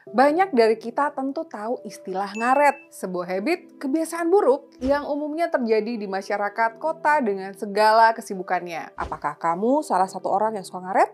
Banyak dari kita tentu tahu istilah ngaret, sebuah habit, kebiasaan buruk yang umumnya terjadi di masyarakat kota dengan segala kesibukannya. Apakah kamu salah satu orang yang suka ngaret?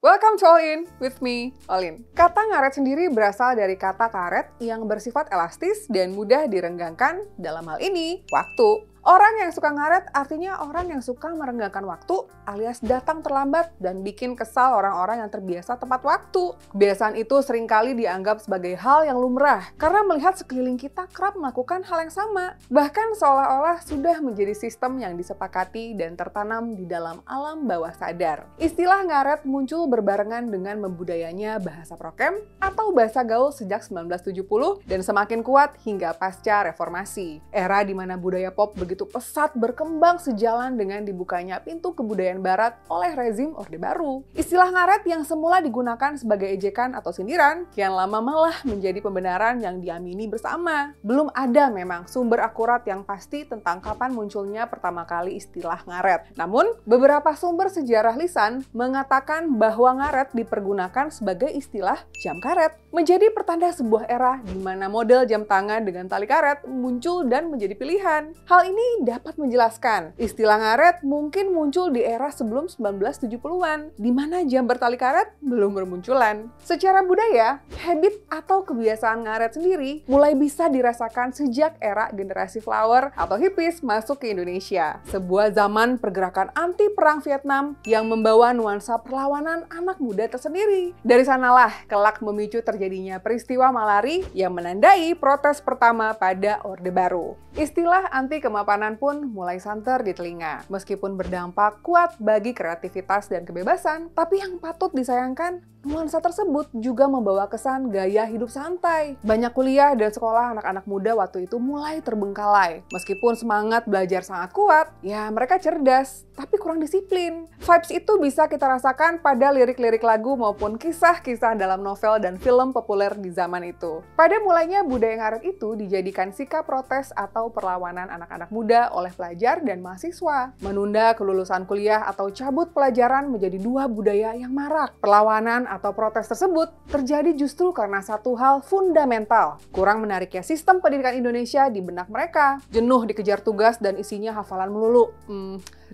Welcome to All In with me, Olin. Kata ngaret sendiri berasal dari kata karet yang bersifat elastis dan mudah direnggangkan, dalam hal ini, waktu. Orang yang suka ngaret artinya orang yang suka merenggangkan waktu alias datang terlambat dan bikin kesal orang-orang yang terbiasa tepat waktu. Kebiasaan itu seringkali dianggap sebagai hal yang lumrah karena melihat sekeliling kita kerap melakukan hal yang sama. Bahkan seolah-olah sudah menjadi sistem yang disepakati dan tertanam di dalam alam bawah sadar. Istilah ngaret muncul berbarengan dengan membudayanya bahasa prokem atau bahasa gaul sejak 1970 dan semakin kuat hingga pasca reformasi. Era di mana budaya pop begitu pesat berkembang sejalan dengan dibukanya pintu kebudayaan barat oleh rezim Orde Baru. Istilah ngaret yang semula digunakan sebagai ejekan atau sindiran, kian lama malah menjadi pembenaran yang diamini bersama. Belum ada memang sumber akurat yang pasti tentang kapan munculnya pertama kali istilah ngaret. Namun, beberapa sumber sejarah lisan mengatakan bahwa ngaret dipergunakan sebagai istilah jam karet, menjadi pertanda sebuah era di mana model jam tangan dengan tali karet muncul dan menjadi pilihan. Hal ini dapat menjelaskan istilah ngaret mungkin muncul di era sebelum 1970-an, di mana jam bertali karet belum bermunculan. Secara budaya, habit atau kebiasaan ngaret sendiri mulai bisa dirasakan sejak era generasi flower atau hippies masuk ke Indonesia. Sebuah zaman pergerakan anti perang Vietnam yang membawa nuansa perlawanan anak muda tersendiri. Dari sanalah kelak memicu terjadinya peristiwa Malari yang menandai protes pertama pada Orde Baru. Istilah anti kemapanan pun mulai santer di telinga. Meskipun berdampak kuat bagi kreativitas dan kebebasan, tapi yang patut disayangkan, nuansa tersebut juga membawa kesan gaya hidup santai. Banyak kuliah dan sekolah anak-anak muda waktu itu mulai terbengkalai. Meskipun semangat belajar sangat kuat, ya mereka cerdas, tapi kurang disiplin. Vibes itu bisa kita rasakan pada lirik-lirik lagu maupun kisah-kisah dalam novel dan film populer di zaman itu. Pada mulanya budaya ngaret itu dijadikan sikap protes atau perlawanan anak-anak muda oleh pelajar dan mahasiswa. Menunda kelulusan kuliah atau cabut pelajaran menjadi dua budaya yang marak. Perlawanan atau protes tersebut terjadi justru karena satu hal fundamental, kurang menariknya sistem pendidikan Indonesia di benak mereka. Jenuh dikejar tugas dan isinya hafalan melulu.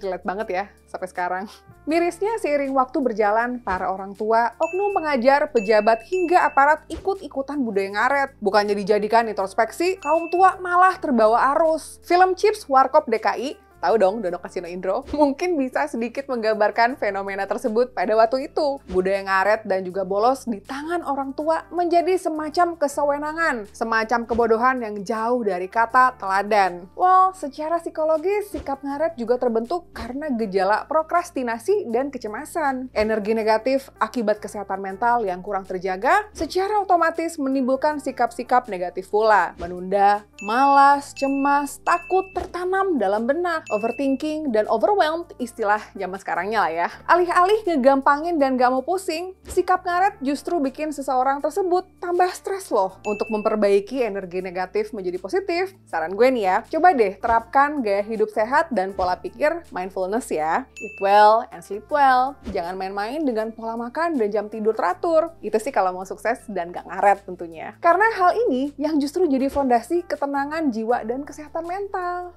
Relate banget ya sampai sekarang. Mirisnya seiring waktu berjalan, para orang tua, oknum pengajar, pejabat, hingga aparat ikut-ikutan budaya ngaret. Bukannya dijadikan introspeksi, kaum tua malah terbawa arus. Film Chips Warkop DKI, tahu dong, Dono Kasino Indro, mungkin bisa sedikit menggambarkan fenomena tersebut pada waktu itu. Budaya ngaret dan juga bolos di tangan orang tua menjadi semacam kesewenangan, semacam kebodohan yang jauh dari kata teladan. Well, secara psikologis, sikap ngaret juga terbentuk karena gejala prokrastinasi dan kecemasan. Energi negatif akibat kesehatan mental yang kurang terjaga secara otomatis menimbulkan sikap-sikap negatif pula. Menunda, malas, cemas, takut tertanam dalam benak. Overthinking dan overwhelmed, istilah zaman sekarangnya lah ya. Alih-alih ngegampangin dan gak mau pusing, sikap ngaret justru bikin seseorang tersebut tambah stres loh. Untuk memperbaiki energi negatif menjadi positif, saran gue nih ya, coba deh terapkan gaya hidup sehat dan pola pikir mindfulness ya. Eat well and sleep well. Jangan main-main dengan pola makan dan jam tidur teratur. Itu sih kalau mau sukses dan gak ngaret tentunya. Karena hal ini yang justru jadi fondasi ketenangan jiwa dan kesehatan mental.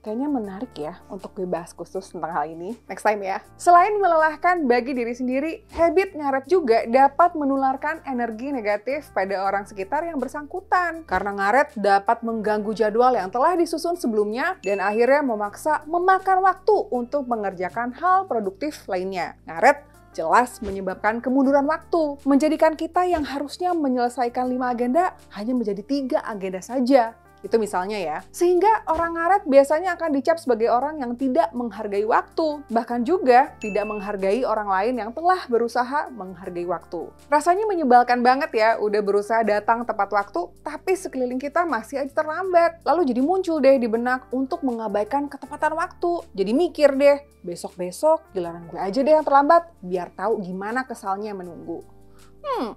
Kayaknya menarik ya untuk gue bahas khusus tentang hal ini. Next time ya. Selain melelahkan bagi diri sendiri, habit ngaret juga dapat menularkan energi negatif pada orang sekitar yang bersangkutan. Karena ngaret dapat mengganggu jadwal yang telah disusun sebelumnya dan akhirnya memaksa memakan waktu untuk mengerjakan hal produktif lainnya. Ngaret jelas menyebabkan kemunduran waktu, menjadikan kita yang harusnya menyelesaikan 5 agenda hanya menjadi 3 agenda saja. Itu misalnya ya. Sehingga orang ngaret biasanya akan dicap sebagai orang yang tidak menghargai waktu. Bahkan juga tidak menghargai orang lain yang telah berusaha menghargai waktu. Rasanya menyebalkan banget ya, udah berusaha datang tepat waktu, tapi sekeliling kita masih aja terlambat. Lalu jadi muncul deh di benak untuk mengabaikan ketepatan waktu. Jadi mikir deh, besok-besok giliran gue aja deh yang terlambat, biar tahu gimana kesalnya menunggu.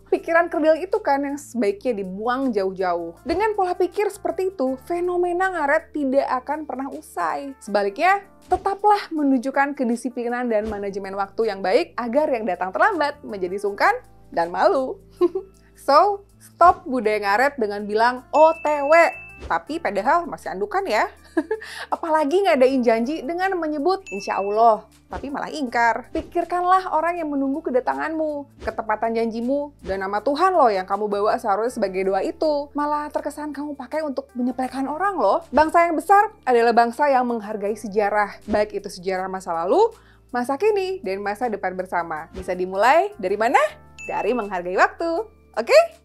Pikiran kerdil itu kan yang sebaiknya dibuang jauh-jauh. Dengan pola pikir seperti itu, fenomena ngaret tidak akan pernah usai. Sebaliknya, tetaplah menunjukkan kedisiplinan dan manajemen waktu yang baik agar yang datang terlambat menjadi sungkan dan malu. So, stop budaya ngaret dengan bilang OTW, tapi padahal masih andukan ya. Apalagi ngadain janji dengan menyebut insya Allah, tapi malah ingkar. Pikirkanlah orang yang menunggu kedatanganmu, ketepatan janjimu, dan nama Tuhan loh yang kamu bawa seharusnya sebagai doa itu. Malah terkesan kamu pakai untuk menyepelekan orang loh. Bangsa yang besar adalah bangsa yang menghargai sejarah, baik itu sejarah masa lalu, masa kini, dan masa depan bersama. Bisa dimulai dari mana? Dari menghargai waktu. Oke?